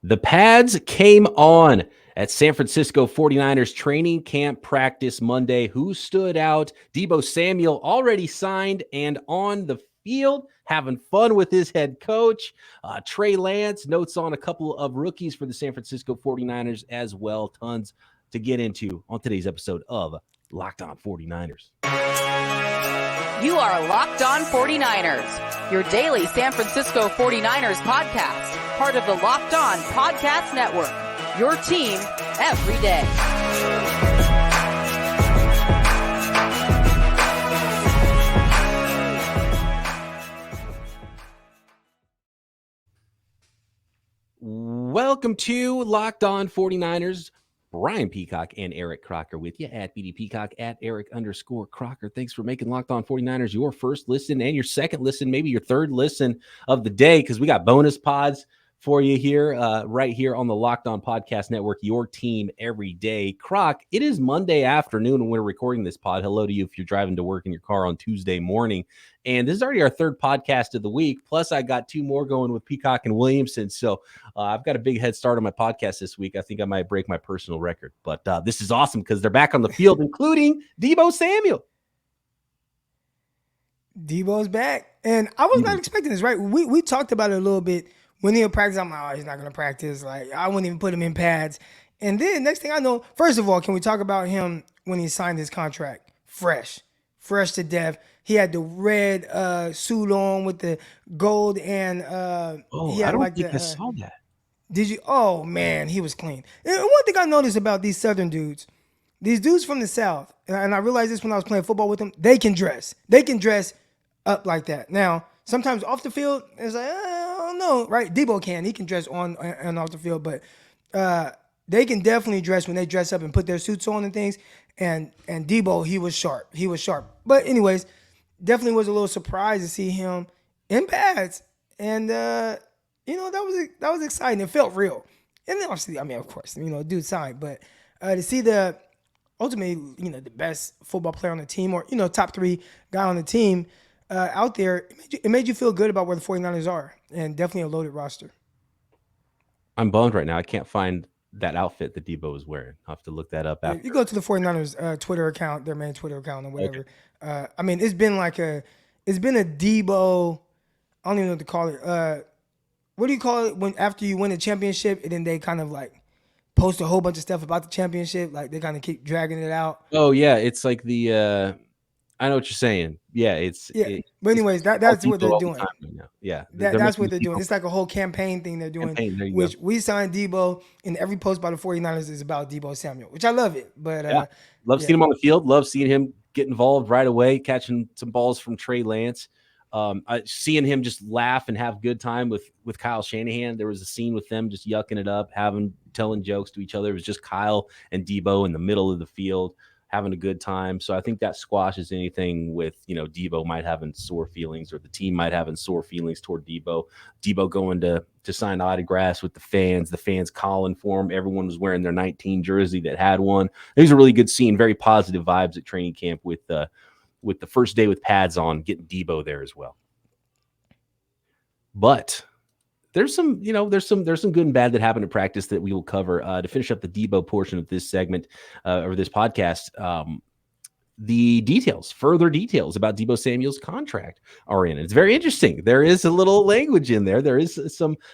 The pads came on at San Francisco 49ers training camp practice Monday. Who stood out? Deebo Samuel already signed and on the field, having fun with his head coach. Trey Lance notes on a couple of rookies for the San Francisco 49ers as well. Tons to get into on today's episode of Locked On 49ers. You are Locked On 49ers, your daily San Francisco 49ers podcast. Part of the Locked On Podcast Network, your team every day. Welcome to Locked On 49ers. Brian Peacock and Eric Crocker with you at BD Peacock at Eric_Crocker. Thanks for making Locked On 49ers your first listen and your second listen, maybe your third listen of the day, because we got bonus pods for you here, right here on the Locked On Podcast Network, your team every day. Croc, it is Monday afternoon when we're recording this pod. Hello to you if you're driving to work in your car on Tuesday morning. And this is already our third podcast of the week. Plus, I got two more going with Peacock and Williamson. So I've got a big head start on my podcast this week. I think I might break my personal record. But this is awesome because they're back on the field, including Deebo Samuel. Deebo's back. And I was not expecting this, right? We talked about it a little bit. When he'll practice, I'm like, oh, he's not going to practice. Like, I wouldn't even put him in pads. And then next thing I know, first of all, can we talk about him when he signed his contract? Fresh to death. He had the red suit on with the gold and I don't think I saw that. Did you? Oh, man, he was clean. And one thing I noticed about these Southern dudes, these dudes from the South, and I realized this when I was playing football with them, they can dress. They can dress up like that. Now, sometimes off the field, it's like, I don't know, right? Deebo can. He can dress on and off the field, but they can definitely dress when they dress up and put their suits on and things. And Deebo, he was sharp. But anyways, definitely was a little surprised to see him in pads. And, that was exciting. It felt real. And then obviously, I mean, of course, dude signed. But to see ultimately, the best football player on the team or, top three guy on the team, out there, it made you feel good about where the 49ers are, and definitely a loaded roster. I'm bummed right now. I can't find that outfit that Deebo was wearing. I'll have to look that up after. You go to the 49ers Twitter account, their main Twitter account or whatever. Okay. I mean, it's been a Deebo, I don't even know what to call it. What do you call it when after you win a championship and then they kind of like post a whole bunch of stuff about the championship? Like they kind of keep dragging it out. Oh, yeah. It's like the I know what you're saying. Yeah, but anyways, that's what they're doing. Yeah, that's what they're doing. It's like a whole campaign thing they're doing, which we signed Deebo, and every post by the 49ers is about Deebo Samuel, which I love it. But love seeing him on the field. Love seeing him get involved right away, catching some balls from Trey Lance. Seeing him just laugh and have good time with Kyle Shanahan. There was a scene with them just yucking it up, telling jokes to each other. It was just Kyle and Deebo in the middle of the field, having a good time. So I think that squashes anything with, Deebo might having sore feelings or the team might having sore feelings toward Deebo. Deebo going to sign autographs with the fans calling for him. Everyone was wearing their 19 jersey that had one. It was a really good scene, very positive vibes at training camp with the first day with pads on, getting Deebo there as well. But there's some good and bad that happened in practice that we will cover to finish up the Deebo portion of this segment or this podcast. Further details about Deebo Samuel's contract are in. It's very interesting. There is a little language in there. There is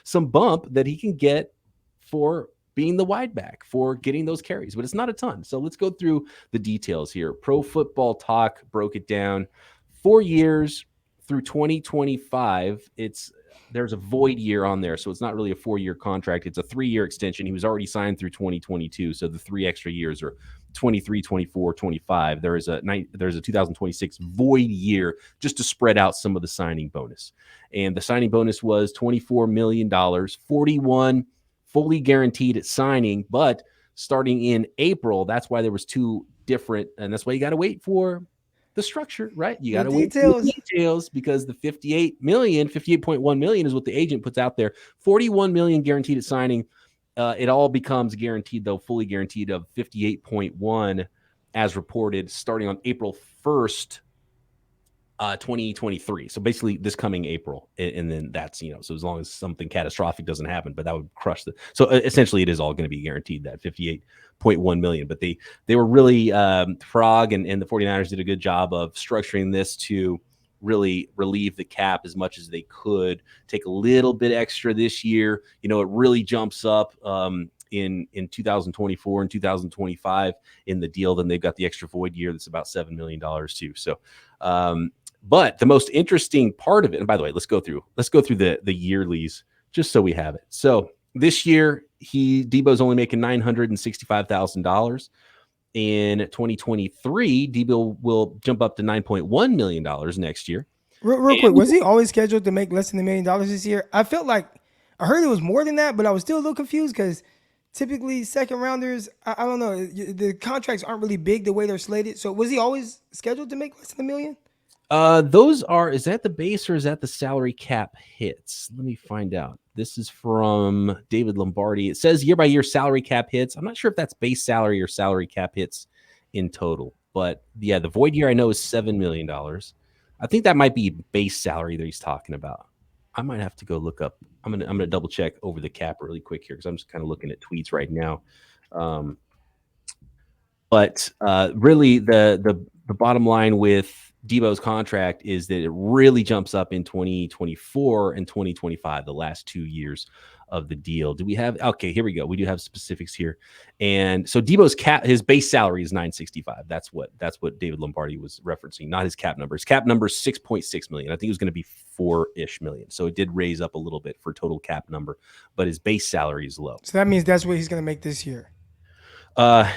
some bump that he can get for being the wide back, for getting those carries, but it's not a ton. So let's go through the details here. Pro Football Talk broke it down. 4 years through 2025. There's a void year on there, so it's not really a 4-year contract. It's a 3-year extension. He was already signed through 2022, so the 3 extra years are 23, 24, 25. There's a 2026 void year just to spread out some of the signing bonus. And the signing bonus was $24 million, 41 fully guaranteed at signing, but starting in April, that's why there was 2 different, and that's why you got to wait for the structure, right? You got to wait for the details because the 58.1 million is what the agent puts out there. 41 million guaranteed at signing. It all becomes guaranteed, though, fully guaranteed of 58.1 as reported starting on April 1st 2023. So basically this coming April. And then that's, so as long as something catastrophic doesn't happen, but that would crush so essentially it is all going to be guaranteed, that 58.1 million. But they were really, Frog and the 49ers did a good job of structuring this to really relieve the cap as much as they could, take a little bit extra this year. It really jumps up, in 2024 and 2025 in the deal. Then they've got the extra void year that's about $7 million too. So, but the most interesting part of it, and by the way, let's go through the yearlies just so we have it. So this year, Deebo's only making $965,000. In 2023, Deebo will jump up to $9.1 million next year. Real quick, was he always scheduled to make less than $1 million this year? I felt like I heard it was more than that, but I was still a little confused because typically second rounders, I don't know, the contracts aren't really big the way they're slated. So was he always scheduled to make less than $1 million? Is that the base or is that the salary cap hits? Let me find out. This is from David Lombardi. It says year by year salary cap hits. I'm not sure if that's base salary or salary cap hits in total, but yeah, the void year I know is $7 million. I think that might be base salary that he's talking about. I might have to go look up. I'm gonna double check over the cap really quick here because I'm just kind of looking at tweets right now. But really, the bottom line with Deebo's contract is that it really jumps up in 2024 and 2025, the last 2 years of the deal. Do we have? Okay, here we go. We do have specifics here. And so Deebo's cap, his base salary is $965. That's what David Lombardi was referencing, not his cap number. His cap number is $6.6 million. I think it was going to be $4-ish million. So it did raise up a little bit for total cap number, but his base salary is low. So that means that's what he's going to make this year.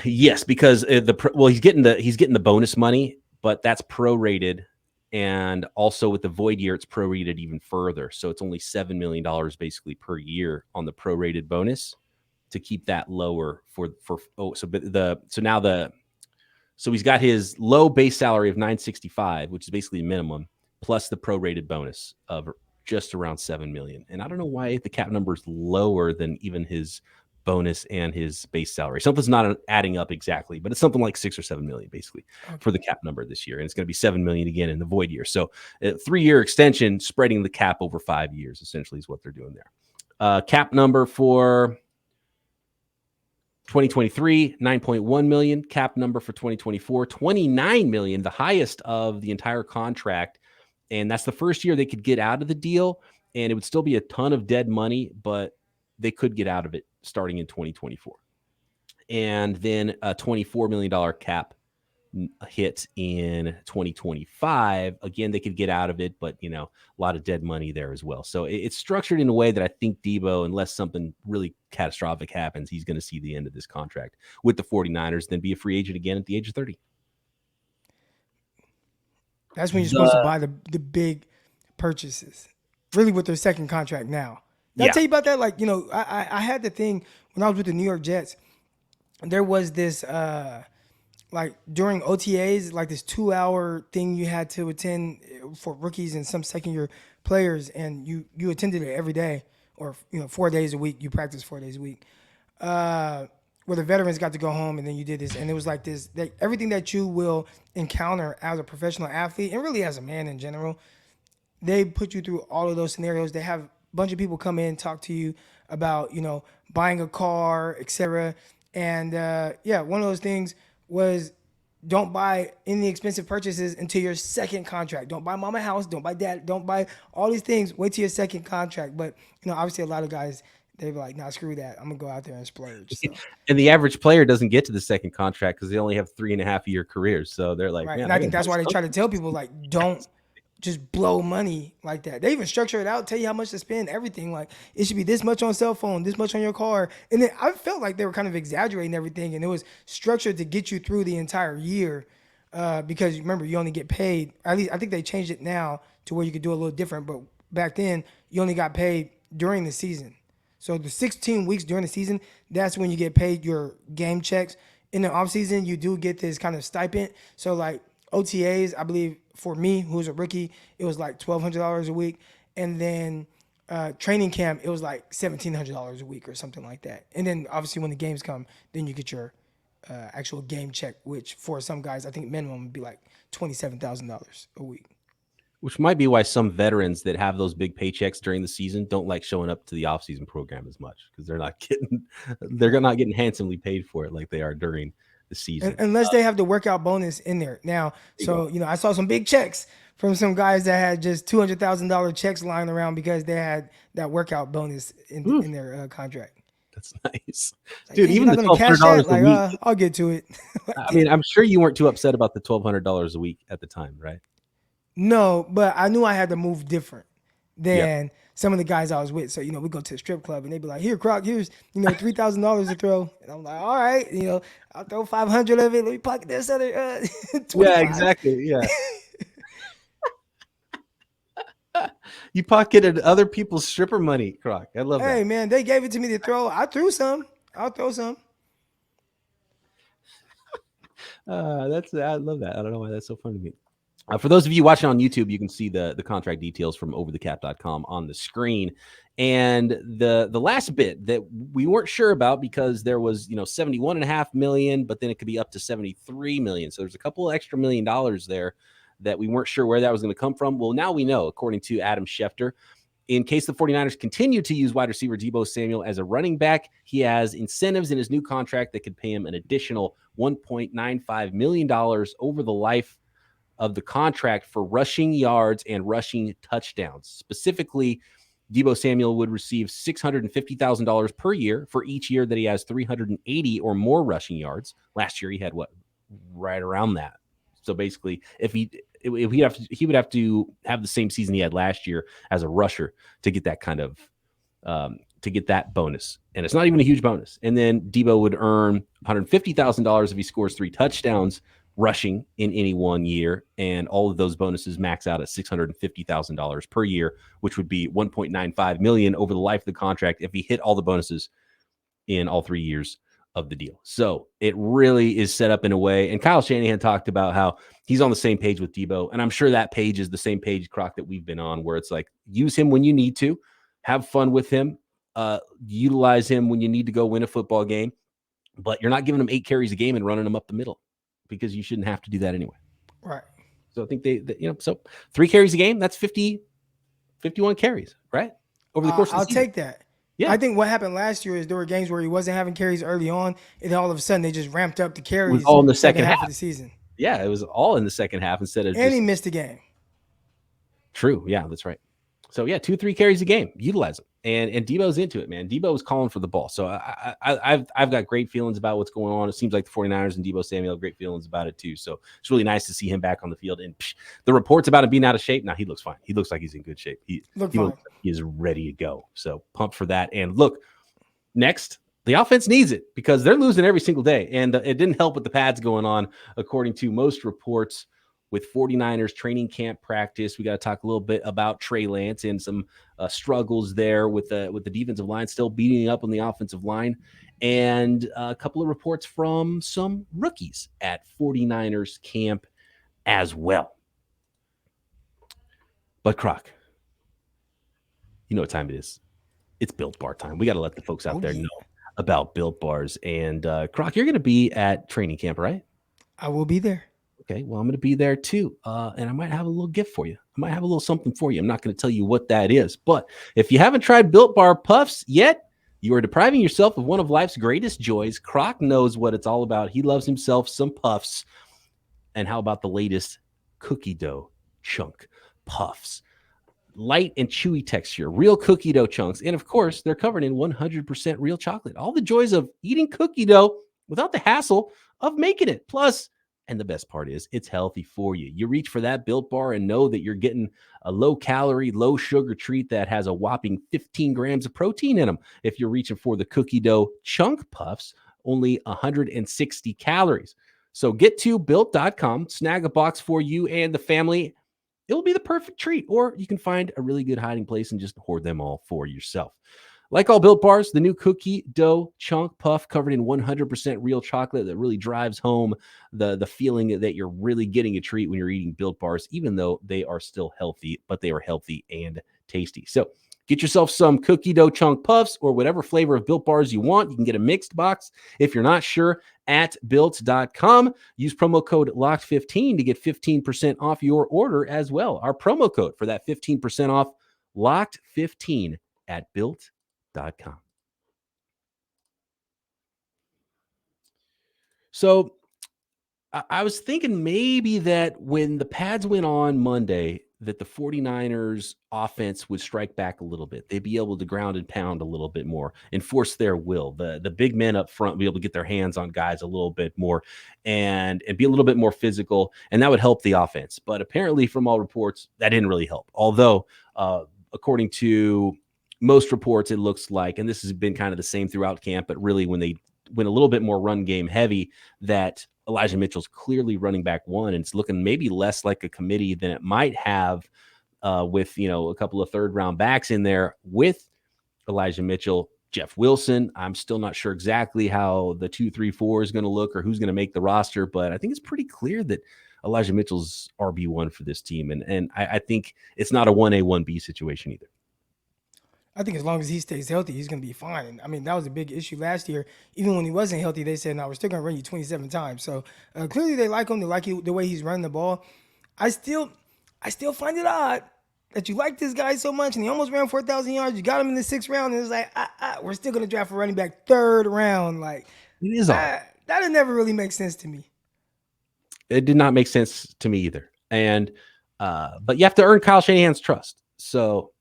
Yes, because he's getting the bonus money, but that's prorated, and also with the void year, it's prorated even further. So it's only $7 million basically per year on the prorated bonus to keep that lower so he's got his low base salary of $965, which is basically the minimum, plus the prorated bonus of just around $7 million. And I don't know why the cap number is lower than even his bonus and his base salary. Something's not adding up exactly, but it's something like 6 or 7 million basically for the cap number this year. And it's going to be 7 million again in the void year. So a 3-year extension, spreading the cap over 5 years, essentially is what they're doing there. Cap number for 2023, 9.1 million. Cap number for 2024, 29 million, the highest of the entire contract. And that's the first year they could get out of the deal. And it would still be a ton of dead money, but they could get out of it starting in 2024. And then a $24 million cap hit in 2025. Again, they could get out of it, but, a lot of dead money there as well. So it's structured in a way that I think Deebo, unless something really catastrophic happens, he's going to see the end of this contract with the 49ers, then be a free agent again at the age of 30. That's when you're supposed to buy the big purchases, really with their second contract now. Did I tell you about that? Like, I had the thing when I was with the New York Jets. There was this, like during OTAs, like this 2-hour thing you had to attend for rookies and some second-year players, and you attended it every day, or 4 days a week. You practiced 4 days a week, where the veterans got to go home, and then you did this, and it was like this: everything that you will encounter as a professional athlete, and really as a man in general, they put you through all of those scenarios. They have bunch of people come in, talk to you about, buying a car, etc. And one of those things was don't buy any expensive purchases until your second contract. Don't buy mama a house, don't buy dad, don't buy all these things. Wait till your second contract. But, obviously a lot of guys, they're like, nah, screw that. I'm going to go out there and splurge. So. And the average player doesn't get to the second contract because they only have 3.5-year careers. So they're like, right. And I think that's why they try to tell people, like, don't just blow money like that. They even structure it out, tell you how much to spend, everything. Like, it should be this much on cell phone, this much on your car. And then I felt like they were kind of exaggerating everything, and it was structured to get you through the entire year, because remember, you only get paid, at least I think they changed it now to where you could do a little different, but back then you only got paid during the season. So the 16 weeks during the season, that's when you get paid your game checks. In the off season, you do get this kind of stipend. So like OTAs, I believe for me, who's a rookie, it was like $1,200 a week. And then training camp, it was like $1,700 a week or something like that. And then obviously when the games come, then you get your actual game check, which for some guys, I think minimum would be like $27,000 a week. Which might be why some veterans that have those big paychecks during the season don't like showing up to the offseason program as much because they're not getting handsomely paid for it like they are during the season. Unless they have the workout bonus in there. Now, so I saw some big checks from some guys that had just $200,000 checks lying around because they had that workout bonus in their contract. That's nice, Like, dude. you're Even not the gonna cash $1,200 that? a Like, week. I'll get to it. I mean, I'm sure you weren't too upset about the $1,200 a week at the time, right? No, but I knew I had to move different Yep. than some of the guys I was with. So, we go to the strip club and they'd be like, here, Croc, here's, $3,000 to throw. And I'm like, all right, I'll throw 500 of it. Let me pocket this other 25. Yeah, exactly. Yeah. You pocketed other people's stripper money, Croc. I love Hey, that. man, they gave it to me to throw. I threw some. I'll throw some. I love that. I don't know why that's so funny to me. For those of you watching on YouTube, you can see the contract details from overthecap.com on the screen. And the last bit that we weren't sure about because there was, $71.5 million, but then it could be up to $73 million. So there's a couple of extra $1 million there that we weren't sure where that was going to come from. Well, now we know, according to Adam Schefter. In case the 49ers continue to use wide receiver Deebo Samuel as a running back, he has incentives in his new contract that could pay him an additional $1.95 million over the life of the contract for rushing yards and rushing touchdowns. Specifically, Deebo Samuel would receive $650,000 per year for each year that he has 380 or more rushing yards. Last year, he had right around that. So basically, he would have to have the same season he had last year as a rusher to get that kind of to get that bonus. And it's not even a huge bonus. And then Deebo would earn $150,000 if he scores 3 touchdowns rushing in any one year. And all of those bonuses max out at $650,000 per year, which would be $1.95 million over the life of the contract if he hit all the bonuses in all 3 years of the deal. So it really is set up in a way. And Kyle Shanahan talked about how he's on the same page with Deebo. And I'm sure that page is the same page, Croc, that we've been on, where it's like, use him when you need to, have fun with him, utilize him when you need to go win a football game, but you're not giving him 8 carries a game and running him up the middle because you shouldn't have to do that anyway. Right. So I think so 3 carries a game, that's 51 carries, right? Over the course of the season. I'll take that. Yeah. I think what happened last year is there were games where he wasn't having carries early on, and all of a sudden they just ramped up the carries. It was all in the second half of the season. Yeah, it was all in the second half instead of he missed a game. True. Yeah, that's right. So yeah, 2-3 carries a game. Utilize them. And Deebo's into it, man. Deebo was calling for the ball. So I've got great feelings about what's going on. It seems like the 49ers and Deebo Samuel have great feelings about it too. So it's really nice to see him back on the field. And the reports about him being out of shape, now he looks fine. He looks like he's in good shape. He looks like he is ready to go. So pumped for that. And look, next, the offense needs it because they're losing every single day. And it didn't help with the pads going on, according to most reports. With 49ers training camp practice, we got to talk a little bit about Trey Lance and some struggles there with the defensive line still beating up on the offensive line, and a couple of reports from some rookies at 49ers camp as well. But Croc, you know what time it is. It's Built Bar time. We got to let the folks out there know about Built Bars. And Croc, you're going to be at training camp, right? I will be there. Okay, well, I'm going to be there too. And I might have a little gift for you. I might have a little something for you. I'm not going to tell you what that is. But if you haven't tried Built Bar Puffs yet, you are depriving yourself of one of life's greatest joys. Croc knows what it's all about. He loves himself some puffs. And how about the latest cookie dough chunk puffs? Light and chewy texture, real cookie dough chunks. And of course, they're covered in 100% real chocolate. All the joys of eating cookie dough without the hassle of making it. Plus, and the best part is it's healthy for you. You reach for that Built Bar and know that you're getting a low-calorie, low-sugar treat that has a whopping 15 grams of protein in them. If you're reaching for the cookie dough chunk puffs, only 160 calories. So get to Built.com, snag a box for you and the family. It'll be the perfect treat. Or you can find a really good hiding place and just hoard them all for yourself. Like all Built Bars, the new cookie dough chunk puff covered in 100% real chocolate that really drives home the feeling that you're really getting a treat when you're eating Built Bars, even though they are still healthy, but they are healthy and tasty. So Get yourself some cookie dough chunk puffs or whatever flavor of Built Bars you want. You can get a mixed box if you're not sure at built.com. Use promo code LOCKED15 to get 15% off your order as well. Our promo code for that 15% off, LOCKED15 at built.com. So I was thinking maybe that when the pads went on Monday, that the 49ers offense would strike back a little bit. They'd be able to ground and pound a little bit more, enforce their will. The big men up front be able to get their hands on guys a little bit more and be a little bit more physical, and that would help the offense. But apparently, from all reports, that didn't really help. Although, according to most reports, it looks like, and this has been kind of the same throughout camp, but really when they went a little bit more run game heavy, that Elijah Mitchell's clearly running back one, and it's looking maybe less like a committee than it might have with, a couple of third round backs in there with Elijah Mitchell. Jeff Wilson, I'm still not sure exactly how the 2-3-4 is going to look or who's going to make the roster, but I think it's pretty clear that Elijah Mitchell's RB1 for this team. And I think it's not a 1A, 1B situation either. I think as long as he stays healthy, he's going to be fine. I mean, that was a big issue last year. Even when he wasn't healthy, they said, no, we're still going to run you 27 times. So clearly they like him. They like the way he's running the ball. I still find it odd that you like this guy so much, and he almost ran 4,000 yards. You got him in the 6th round, and it's like, we're still going to draft a running back 3rd round. Like, it is odd. That would never really make sense to me. It did not make sense to me either. And but you have to earn Kyle Shanahan's trust. So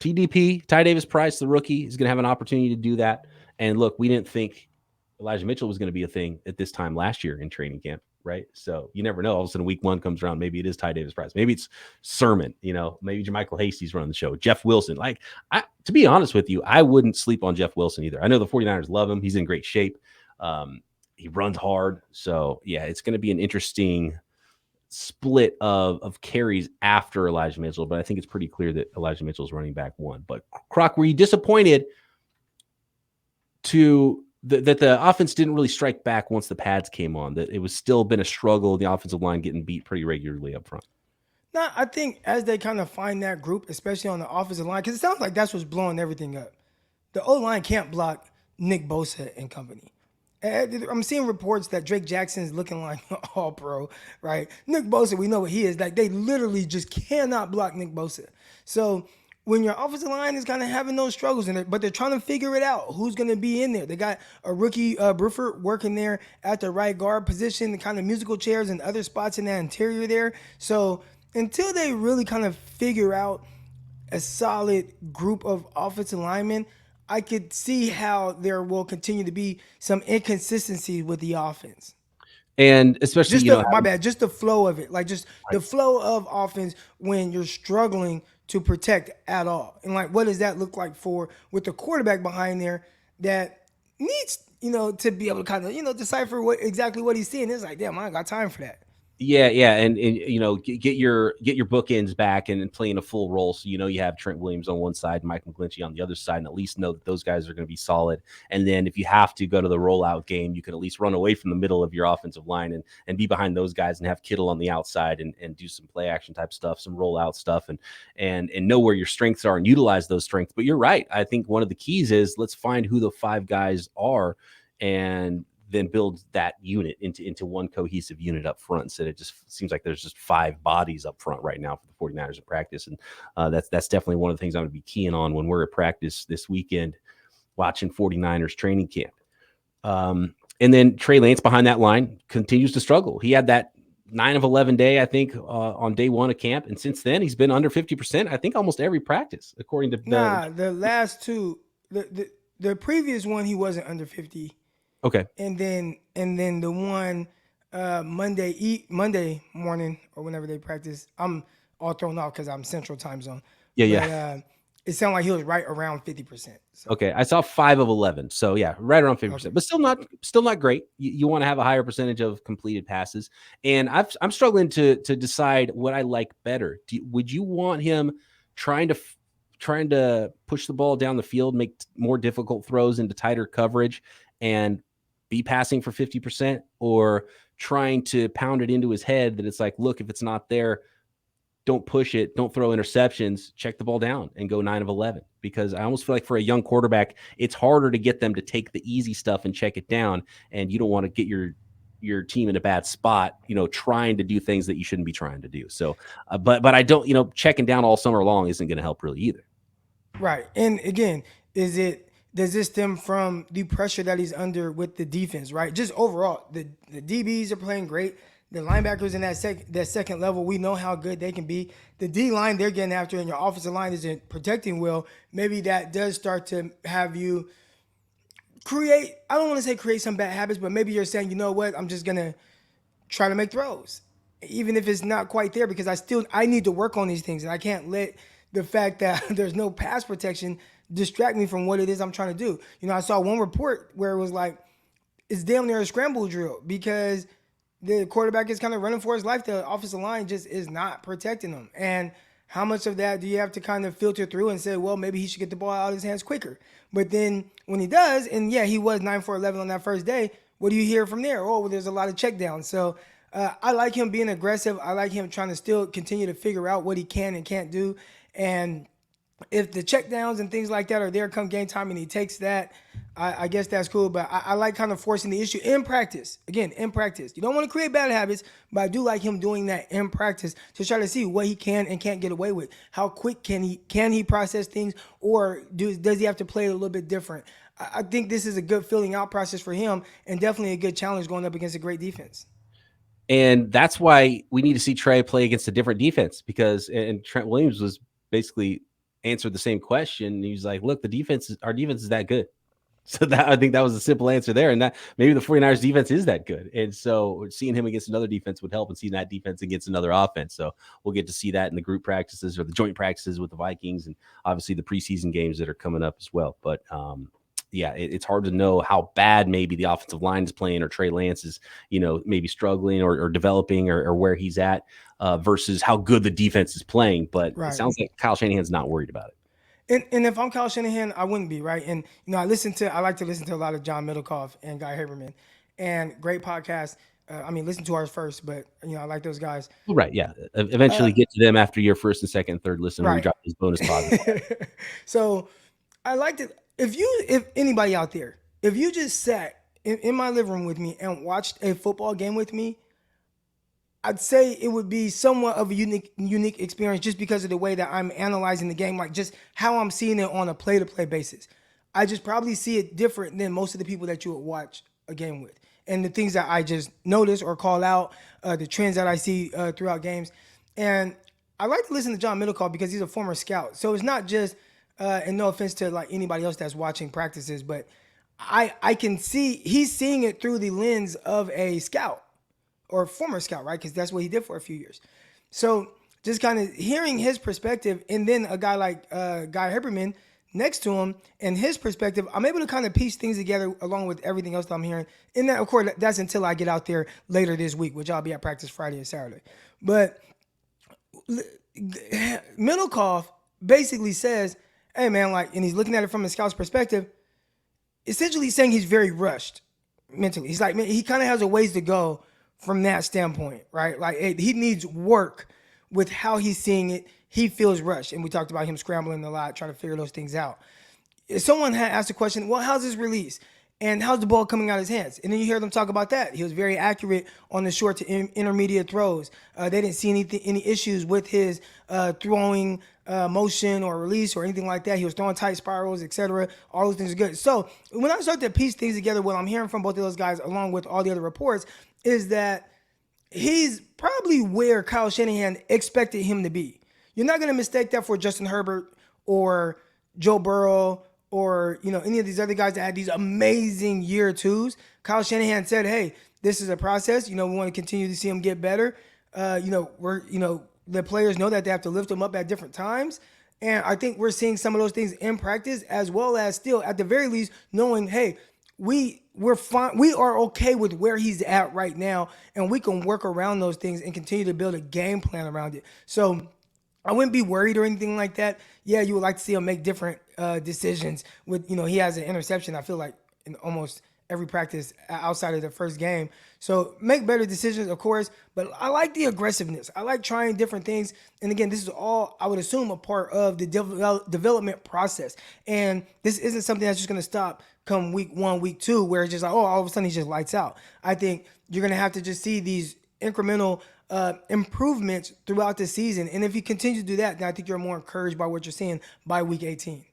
TDP, Ty Davis Price, the rookie, is going to have an opportunity to do that. And look, we didn't think Elijah Mitchell was going to be a thing at this time last year in training camp, right? So you never know. All of a sudden, week 1 comes around. Maybe it is Ty Davis Price. Maybe it's Sermon. Maybe Jermichael Hasty's running the show. Jeff Wilson. To be honest with you, I wouldn't sleep on Jeff Wilson either. I know the 49ers love him. He's in great shape. He runs hard. So, yeah, it's going to be an interesting split of carries after Elijah Mitchell, but I think it's pretty clear that Elijah Mitchell's running back 1. But Croc, were you disappointed that the offense didn't really strike back once the pads came on, that it was still been a struggle, the offensive line getting beat pretty regularly up front? No, I think as they kind of find that group, especially on the offensive line, because it sounds like that's what's blowing everything up. The O-line can't block Nick Bosa and company. I'm seeing reports that Drake Jackson is looking like all pro, right? Nick Bosa, we know what he is. Like, they literally just cannot block Nick Bosa. So when your offensive line is kind of having those struggles in it, but they're trying to figure it out, who's going to be in there. They got a rookie, Bruford, working there at the right guard position, the kind of musical chairs and other spots in that interior there. So until they really kind of figure out a solid group of offensive linemen, I could see how there will continue to be some inconsistency with the offense. And especially, just the flow of it, the flow of offense when you're struggling to protect at all. And what does that look like with the quarterback behind there that needs, to be able to kind of, decipher exactly what he's seeing? It's like, damn, I ain't got time for that. Yeah, and get your bookends back and playing a full role. So you have Trent Williams on one side, Mike McGlinchey on the other side, and at least know that those guys are going to be solid. And then if you have to go to the rollout game, you can at least run away from the middle of your offensive line and be behind those guys and have Kittle on the outside and do some play action type stuff, some rollout stuff, and know where your strengths are and utilize those strengths. But you're right. I think one of the keys is let's find who the 5 guys are and then build that unit into one cohesive unit up front. So it just seems like there's just 5 bodies up front right now for the 49ers at practice. And that's definitely one of the things I'm going to be keying on when we're at practice this weekend, watching 49ers training camp. And then Trey Lance behind that line continues to struggle. He had that 9 of 11 day, I think, on day 1 of camp. And since then, he's been under 50%, I think almost every practice, according to the last 2, the previous one, he wasn't under 50. Okay. And then the one Monday morning or whenever they practice, I'm all thrown off because I'm Central Time Zone. Yeah. It sounded like he was right around 50%. So. Okay, I saw 5 of 11, so yeah, right around 50%, okay. But still not great. You want to have a higher percentage of completed passes, and I'm struggling to decide what I like better. Would you want him trying to push the ball down the field, make more difficult throws into tighter coverage, and be passing for 50%, or trying to pound it into his head that it's like, look, if it's not there, don't push it, don't throw interceptions, check the ball down and go 9 of 11. Because I almost feel like for a young quarterback, it's harder to get them to take the easy stuff and check it down. And you don't want to get your team in a bad spot, trying to do things that you shouldn't be trying to do. So, but I don't, checking down all summer long isn't going to help really either. Right. And again, does this stem from the pressure that he's under with the defense, right? Just overall, the DBs are playing great. The linebackers in that second level, we know how good they can be. The D line they're getting after, and your offensive line isn't protecting well. Maybe that does start to have you create. I don't want to say create some bad habits, but maybe you're saying, you know what, I'm just gonna try to make throws, even if it's not quite there, because I need to work on these things, and I can't let the fact that there's no pass protection distract me from what it is I'm trying to do. I saw one report where it was like it's damn near a scramble drill because the quarterback is kind of running for his life. The offensive line just is not protecting him. And how much of that do you have to kind of filter through and say, well, maybe he should get the ball out of his hands quicker? But then when he does, and yeah, he was 9 for 11 on that first day, what do you hear from there? Oh, well, there's a lot of checkdowns. So I like him being aggressive. I like him trying to still continue to figure out what he can and can't do. And if the checkdowns and things like that are there come game time and he takes that, I guess that's cool. But I like kind of forcing the issue in practice. Again, in practice. You don't want to create bad habits, but I do like him doing that in practice to try to see what he can and can't get away with. How quick can he process things, or does he have to play it a little bit different? I think this is a good filling out process for him and definitely a good challenge going up against a great defense. And that's why we need to see Trey play against a different defense, because and Trent Williams was basically answered the same question. He's like, look, our defense is that good. So I think that was a simple answer there. And that maybe the 49ers defense is that good. And so seeing him against another defense would help, and seeing that defense against another offense. So we'll get to see that in the group practices or the joint practices with the Vikings, and obviously the preseason games that are coming up as well. But yeah, it's hard to know how bad maybe the offensive line is playing, or Trey Lance is, maybe struggling or developing, or where he's at versus how good the defense is playing. But It sounds like Kyle Shanahan's not worried about it. And if I'm Kyle Shanahan, I wouldn't be, right? And I like to listen to a lot of John Middlecoff and Guy Haberman, and great podcast. Listen to ours first, but I like those guys. Right, yeah. Eventually get to them after your first and second and third listen, right, when we drop these bonus pods. So I like to. If anybody out there, if you just sat in my living room with me and watched a football game with me, I'd say it would be somewhat of a unique experience, just because of the way that I'm analyzing the game, like just how I'm seeing it on a play-to-play basis. I just probably see it different than most of the people that you would watch a game with. And the things that I just notice or call out, the trends that I see throughout games. And I like to listen to John Middlecoff because he's a former scout. So it's not just, and no offense to like anybody else that's watching practices, but I can see he's seeing it through the lens of a scout. Or former scout, right? Because that's what he did for a few years. So just kind of hearing his perspective, and then a guy like Guy Haberman next to him and his perspective, I'm able to kind of piece things together along with everything else that I'm hearing. And that, of course, that's until I get out there later this week, which I'll be at practice Friday and Saturday. But Middlecoff basically says, hey, man, and he's looking at it from a scout's perspective, essentially saying he's very rushed mentally. He's like, man, he kind of has a ways to go from that standpoint, right? Like he needs work with how he's seeing it. He feels rushed. And we talked about him scrambling a lot, trying to figure those things out. If someone had asked the question, well, how's his release? And how's the ball coming out of his hands? And then you hear them talk about that. He was very accurate on the short to intermediate throws. They didn't see any issues with his throwing motion or release or anything like that. He was throwing tight spirals, etc. All those things are good. So when I start to piece things together, what I'm hearing from both of those guys, along with all the other reports, is that he's probably where Kyle Shanahan expected him to be. You're not going to mistake that for Justin Herbert or Joe Burrow or any of these other guys that had these amazing year twos. Kyle Shanahan said, hey, this is a process. We want to continue to see him get better. The players know that they have to lift them up at different times. And I think we're seeing some of those things in practice, as well as still, at the very least, knowing, hey, we're fine. We are okay with where he's at right now, and we can work around those things and continue to build a game plan around it. So I wouldn't be worried or anything like that. Yeah, you would like to see him make different decisions. With he has an interception, I feel like, in almost every practice outside of the first game. So make better decisions, of course, but I like the aggressiveness. I like trying different things. And again, this is all, I would assume, a part of the development process. And this isn't something that's just going to stop come week 1, week 2, where it's just like, oh, all of a sudden he just lights out. I think you're going to have to just see these incremental improvements throughout the season. And if you continue to do that, then I think you're more encouraged by what you're seeing by week 18.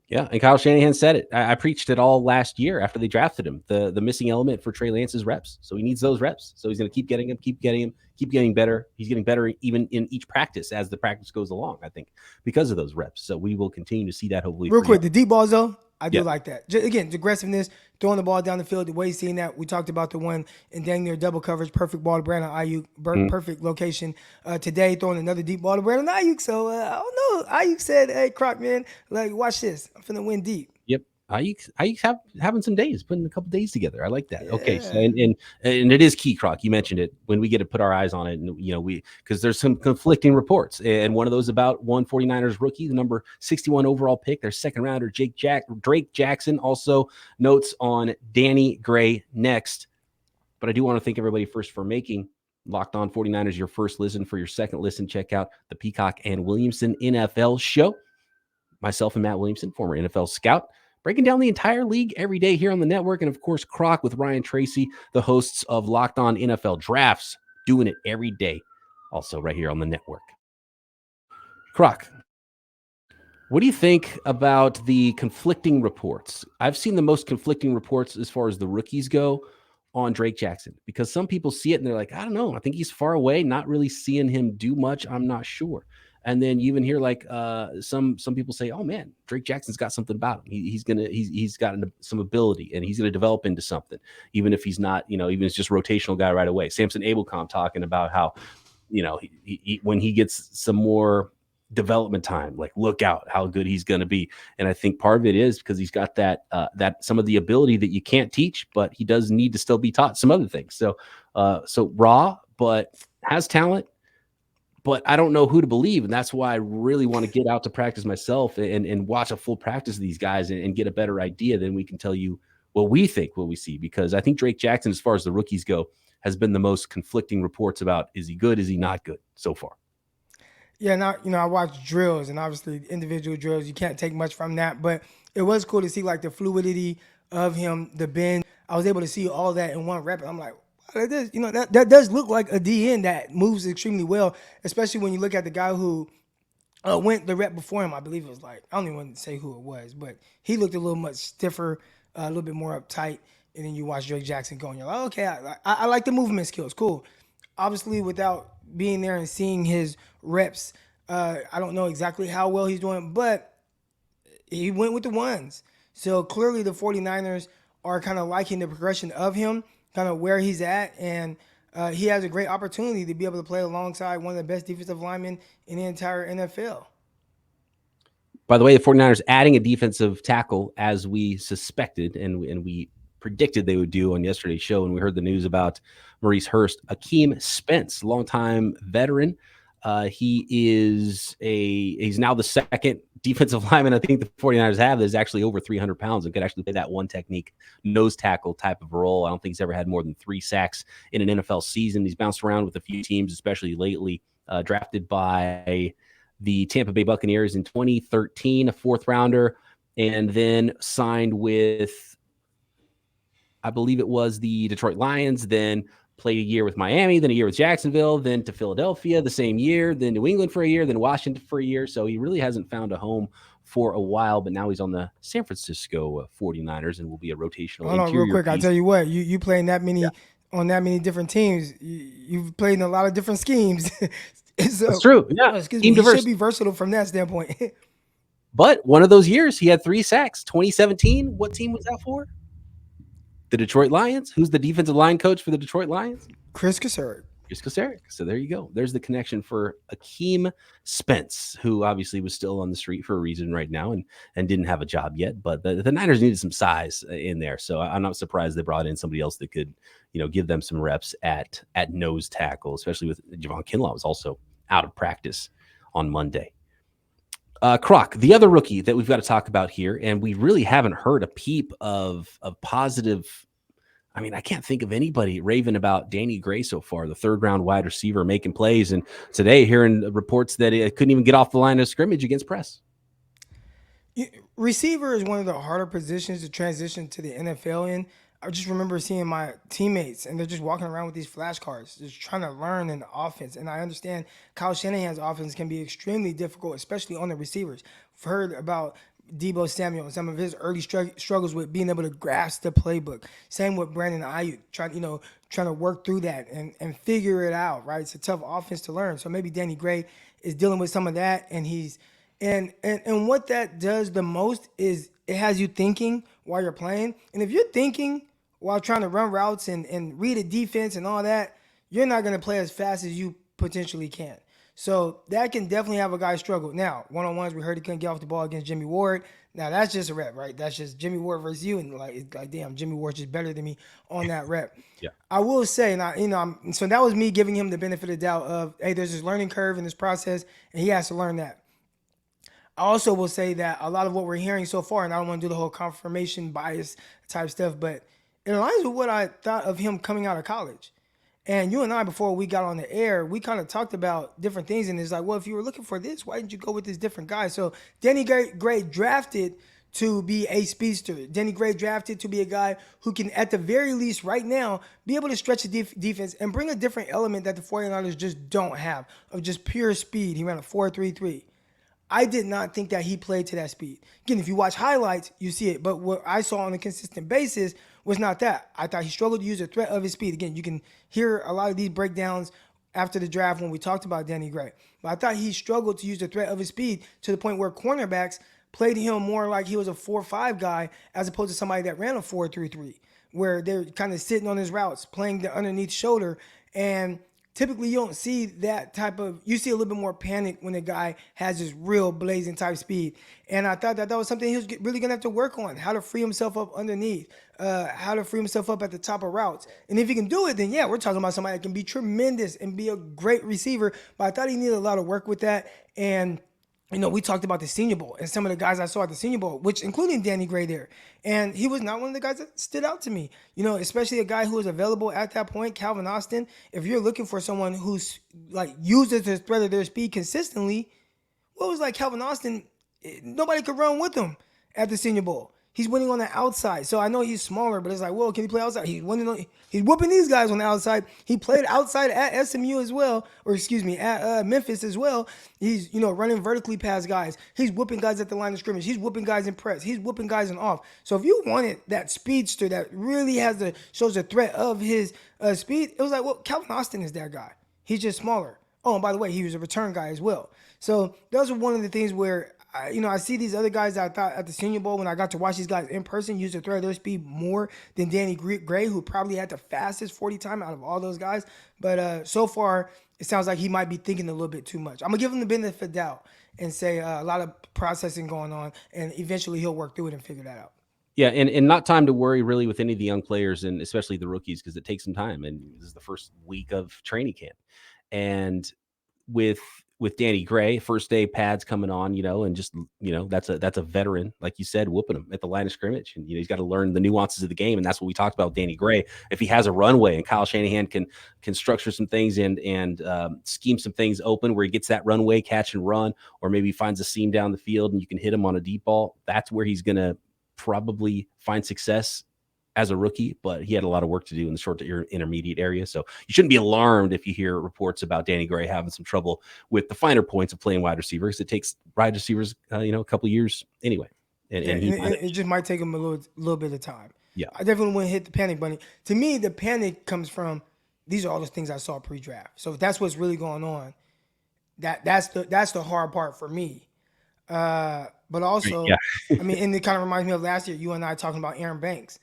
Yeah, and Kyle Shanahan said it. I preached it all last year after they drafted him. The missing element for Trey Lance is reps. So he needs those reps. So he's going to keep getting them, keep getting better. He's getting better even in each practice as the practice goes along, I think, because of those reps. So we will continue to see that hopefully. Real quick, the deep balls, though, I do Yeah. like that. Again, the aggressiveness, throwing the ball down the field, the way he's seeing that. We talked about the one in dang near double coverage, perfect ball to Brandon Ayuk, perfect location. Today, throwing another deep ball to Brandon Ayuk. So, I don't know. Ayuk said, hey, Croc, man, like, watch this. I'm finna win deep. Yep. Ayuk's having some days, putting a couple days together. I like that. Okay. So, and it is key, Croc. You mentioned it when we get to put our eyes on it. And, because there's some conflicting reports. And one of those about one 49ers rookie, the number 61 overall pick, their second rounder, Drake Jackson, also notes on Danny Gray next. But I do want to thank everybody first for making Locked On 49ers your first listen. For your second listen, check out the Peacock and Williamson NFL show. Myself and Matt Williamson, former NFL scout, breaking down the entire league every day here on the network. And of course, Croc with Ryan Tracy, the hosts of Locked On NFL Drafts, doing it every day. Also right here on the network. Croc, what do you think about the conflicting reports? I've seen the most conflicting reports as far as the rookies go on Drake Jackson, because some people see it and they're like, I don't know, I think he's far away, not really seeing him do much. I'm not sure. And then you even hear like some people say, oh man, Drake Jackson's got something about him. He's got some ability and he's going to develop into something, even if he's not, even if it's just rotational guy right away. Samson Abelcom talking about how, he when he gets some more development time, like look out how good he's going to be. And I think part of it is because he's got that some of the ability that you can't teach, but he does need to still be taught some other things. So raw, but has talent. But I don't know who to believe. And that's why I really want to get out to practice myself and watch a full practice of these guys and get a better idea. Then we can tell you what we think, what we see. Because I think Drake Jackson, as far as the rookies go, has been the most conflicting reports about, is he good? Is he not good so far? Yeah, now, I watch drills, and obviously individual drills, you can't take much from that. But it was cool to see like the fluidity of him, the bend. I was able to see all that in one rep. And I'm like, that does look like a DN that moves extremely well, especially when you look at the guy who went the rep before him. I believe it was like, I don't even want to say who it was, but he looked a little much stiffer, a little bit more uptight. And then you watch Drake Jackson go, and you're like, okay, I like the movement skills. Cool. Obviously, without being there and seeing his reps, I don't know exactly how well he's doing, but he went with the ones. So clearly the 49ers are kind of liking the progression of him, kind of where he's at, and he has a great opportunity to be able to play alongside one of the best defensive linemen in the entire NFL. By the way, the 49ers adding a defensive tackle as we suspected and we predicted they would do on yesterday's show, and we heard the news about Maurice Hurst. Akeem Spence, longtime veteran. He's now the second defensive lineman I think the 49ers have that is actually over 300 pounds and could actually play that one technique nose tackle type of role. I don't think he's ever had more than 3 sacks in an NFL season. He's bounced around with a few teams, especially lately. Drafted by the Tampa Bay Buccaneers in 2013, a 4th rounder, and then signed with, I believe it was the Detroit Lions, then played a year with Miami, then a year with Jacksonville, then to Philadelphia the same year, then New England for a year, then Washington for a year. So he really hasn't found a home for a while, but now he's on the San Francisco 49ers and will be a rotational Hold on, real quick. I'll tell you what, you playing that many on that many different teams, you've played in a lot of different schemes. So, that's true. Yeah, excuse me, he should be versatile from that standpoint. But one of those years, he had 3 sacks. 2017, what team was that for? The Detroit Lions. Who's the defensive line coach for the Detroit Lions? Chris Kasseric. So there you go. There's the connection for Akeem Spence, who obviously was still on the street for a reason right now and didn't have a job yet. But the Niners needed some size in there. So I'm not surprised they brought in somebody else that could, give them some reps at nose tackle, especially with Javon Kinlaw was also out of practice on Monday. Croc, the other rookie that we've got to talk about here, and we really haven't heard a peep of positive I mean, I can't think of anybody raving about Danny Gray so far, the third-round wide receiver making plays. And today, hearing reports that it couldn't even get off the line of scrimmage against press. Receiver is one of the harder positions to transition to the NFL in. I just remember seeing my teammates and they're just walking around with these flashcards, just trying to learn in the offense. And I understand Kyle Shanahan's offense can be extremely difficult, especially on the receivers. I've heard about Deebo Samuel and some of his early struggles with being able to grasp the playbook. Same with Brandon Ayuk, trying to work through that and figure it out, right? It's a tough offense to learn. So maybe Danny Gray is dealing with some of that, and and what that does the most is it has you thinking while you're playing. And if you're thinking while trying to run routes and read a defense and all that, you're not going to play as fast as you potentially can. So that can definitely have a guy struggle. Now, one-on-ones, we heard he couldn't get off the ball against Jimmy Ward. Now, that's just a rep, right? That's just Jimmy Ward versus you. And like damn, Jimmy Ward's just better than me on that rep. Yeah. I will say, and so that was me giving him the benefit of the doubt of, hey, there's this learning curve in this process, and he has to learn that. I also will say that a lot of what we're hearing so far, and I don't want to do the whole confirmation bias type stuff, but it aligns with what I thought of him coming out of college. And you and I, before we got on the air, we kind of talked about different things. And it's like, well, if you were looking for this, why didn't you go with this different guy? So Danny Gray drafted to be a speedster. Danny Gray drafted to be a guy who can, at the very least right now, be able to stretch the defense and bring a different element that the 49ers just don't have, of just pure speed. He ran a 4.33. I did not think that he played to that speed. Again, if you watch highlights, you see it. But what I saw on a consistent basis was not that. I thought he struggled to use the threat of his speed. Again, you can hear a lot of these breakdowns after the draft when we talked about Danny Gray. But I thought he struggled to use the threat of his speed to the point where cornerbacks played him more like he was a 4.5 guy as opposed to somebody that ran a 4.33, where they're kind of sitting on his routes, playing the underneath shoulder. And typically, you don't see that type of, you see a little bit more panic when a guy has this real blazing type speed. And I thought that was something he was really going to have to work on, how to free himself up underneath, how to free himself up at the top of routes. And if he can do it, then yeah, we're talking about somebody that can be tremendous and be a great receiver. But I thought he needed a lot of work with that. And we talked about the Senior Bowl and some of the guys I saw at the Senior Bowl, which including Danny Gray there. And he was not one of the guys that stood out to me, especially a guy who was available at that point, Calvin Austin. If you're looking for someone who's like uses the threat of their speed consistently, what was like Calvin Austin, nobody could run with him at the Senior Bowl. He's winning on the outside. So I know he's smaller, but it's like, well, can he play outside? He's whooping these guys on the outside. He played outside at SMU as well, at Memphis as well. He's, running vertically past guys. He's whooping guys at the line of scrimmage. He's whooping guys in press. He's whooping guys in off. So if you wanted that speedster that really shows the threat of his speed, it was like, well, Calvin Austin is that guy. He's just smaller. Oh, and by the way, he was a return guy as well. So those are one of the things where I see these other guys that I thought at the Senior Bowl, when I got to watch these guys in person, use the threat of their speed more than Danny Gray, who probably had the fastest 40 time out of all those guys. But so far, it sounds like he might be thinking a little bit too much. I'm going to give him the benefit of the doubt and say a lot of processing going on, and eventually he'll work through it and figure that out. Yeah, and not time to worry really with any of the young players, and especially the rookies, because it takes some time. And this is the first week of training camp. And with Danny Gray, first day pads coming on, and just, that's a veteran, like you said, whooping him at the line of scrimmage. And, he's got to learn the nuances of the game. And that's what we talked about with Danny Gray. If he has a runway and Kyle Shanahan can structure some things and scheme some things open where he gets that runway, catch and run, or maybe finds a seam down the field and you can hit him on a deep ball, that's where he's going to probably find success as a rookie, but he had a lot of work to do in the short to intermediate area. So you shouldn't be alarmed if you hear reports about Danny Gray having some trouble with the finer points of playing wide receivers. It takes wide receivers, a couple of years anyway. And it just might take him a little bit of time. Yeah. I definitely wouldn't hit the panic button. To me, the panic comes from, these are all the things I saw pre-draft. So if that's what's really going on, that's the hard part for me. But also, yeah. And it kind of reminds me of last year, you and I talking about Aaron Banks.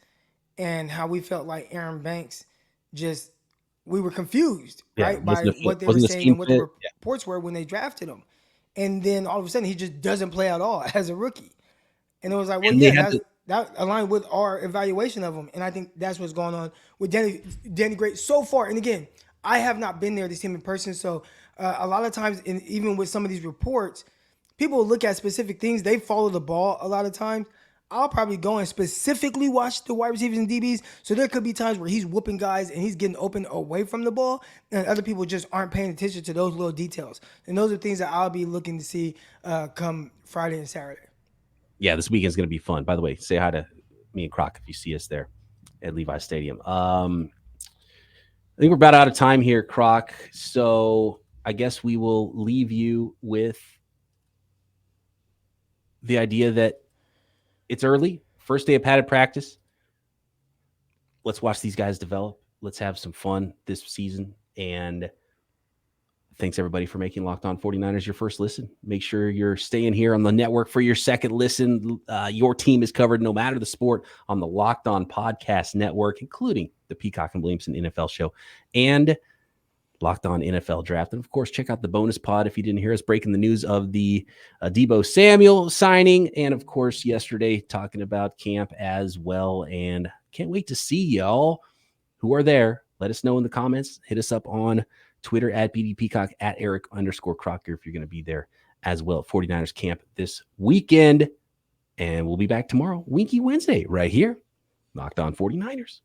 And how we felt like Aaron Banks we were confused, right, by what they were saying and what the reports were when they drafted him. And then all of a sudden, he just doesn't play at all as a rookie. And it was like, well, that aligned with our evaluation of him. And I think that's what's going on with Danny Gray so far. And again, I have not been there to see him in person. So a lot of times, even with some of these reports, people look at specific things. They follow the ball a lot of times. I'll probably go and specifically watch the wide receivers and DBs. So there could be times where he's whooping guys and he's getting open away from the ball, and other people just aren't paying attention to those little details. And those are things that I'll be looking to see come Friday and Saturday. Yeah, this weekend's going to be fun. By the way, say hi to me and Croc if you see us there at Levi Stadium. I think we're about out of time here, Croc. So I guess we will leave you with the idea that it's early, first day of padded practice. Let's watch these guys develop. Let's have some fun this season. And thanks, everybody, for making Locked On 49ers your first listen. Make sure you're staying here on the network for your second listen. Your team is covered no matter the sport on the Locked On Podcast Network, including the Peacock and Williamson NFL show and Locked On NFL Draft. And, of course, check out the bonus pod if you didn't hear us breaking the news of the Deebo Samuel signing. And, of course, yesterday talking about camp as well. And can't wait to see y'all who are there. Let us know in the comments. Hit us up on Twitter at BD Peacock, at Eric_Crocker if you're going to be there as well at 49ers camp this weekend. And we'll be back tomorrow, Winky Wednesday, right here, Locked On 49ers.